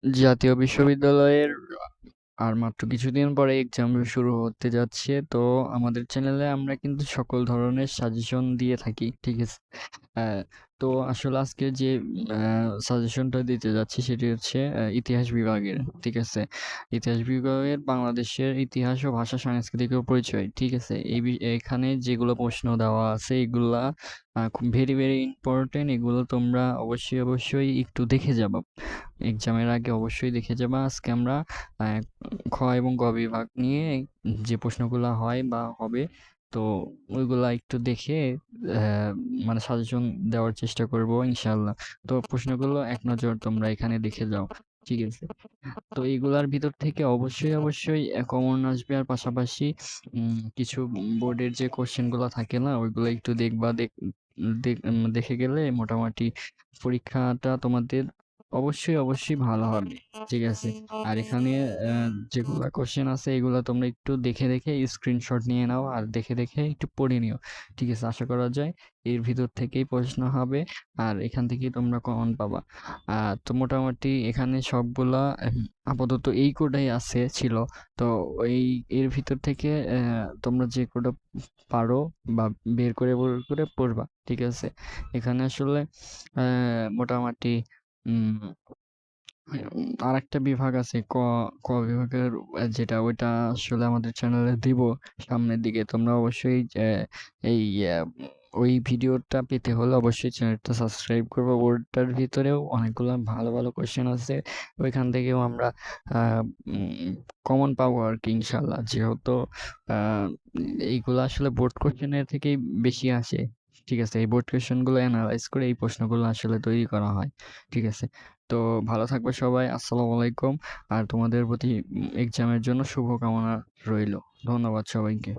জাতীয় বিশ্ববিদ্যালয়ের আর মাত্র কিছুদিন পরে এক্সাম শুরু হতে যাচ্ছে। তো আমাদের চ্যানেলে আমরা কিন্তু সকল ধরনের সাজেশন দিয়ে থাকি, ঠিক আছে? আহ, তো আসলে আজকে যে সাজেশনটা দিতে যাচ্ছি সেটি হচ্ছে ইতিহাস বিভাগের, ঠিক আছে? ইতিহাস বিভাগের বাংলাদেশের ইতিহাস ও ভাষা সংস্কৃতিক ও পরিচয়, ঠিক আছে? এখানে যেগুলো প্রশ্ন দেওয়া আছে এগুলা খুব ভেরি ভেরি ইম্পর্টেন্ট। এগুলো তোমরা অবশ্যই অবশ্যই একটু দেখে যাবা, এক্সামের আগে অবশ্যই দেখে যাবা। আজকে আমরা আহ, খ এবং গ বিভাগ নিয়ে যে প্রশ্নগুলো হয় বা হবে, তো ওইগুলা একটু দেখে মানে সাজেশন দেওয়ার চেষ্টা করব ইনশাল্লাহ। তো প্রশ্নগুলো এক নজর তোমরা এখানে দেখে যাও, ঠিক আছে? তো এইগুলার ভিতর থেকে অবশ্যই অবশ্যই কমন আসবে, আর পাশাপাশি কিছু বোর্ডের যে কোশ্চেন গুলো থাকে না ওইগুলো একটু দেখবা। দেখে গেলে মোটামুটি পরীক্ষাটা তোমাদের অবশ্যই অবশ্যই ভালো হবে, ঠিক আছে? আর এখানে যেগুলা কোশ্চেন আছে এগুলা তোমরা একটু দেখে দেখে স্ক্রিনশট নিয়ে নাও, আর দেখে দেখে একটু পড়ে নিও, ঠিক আছে? আশা করা যায় এর ভিতর থেকেই প্রশ্ন হবে, আর এখান থেকেই তোমরা কমন পাবা। তো মোটামুটি এখানে সবগুলা আপাতত এই কোডাই আছে ছিল। তো এই এর ভিতর থেকে তোমরা যে কোডা পারো বা বের করে পড়বা, ঠিক আছে? এখানে আসলে মোটামুটি উম আর একটা বিভাগ আছে, ক বিভাগের, যেটা ওইটা আসলে আমাদের চ্যানেলে দিব সামনের দিকে। তোমরা অবশ্যই এই ওই ভিডিওটা পেতে হলে অবশ্যই চ্যানেলটা সাবস্ক্রাইব করবো। ওটার ভিতরেও অনেকগুলো ভালো ভালো কোশ্চেন আছে, ওইখান থেকেও আমরা কমন পাবো আর কি ইনশাল্লাহ। যেহেতু আহ, এইগুলো আসলে বোর্ড কোশ্চেনের থেকেই বেশি আসে, ঠিক আছে? এই বোর্ড কোশ্চেনগুলো অ্যানালাইজ করে এই প্রশ্নগুলো আসলে তৈরি করা হয়, ঠিক আছে? তো ভালো থাকবে সবাই, আসসালামু আলাইকুম। আর তোমাদের প্রতি এক্সামের জন্য শুভকামনা রইলো। ধন্যবাদ সবাইকে।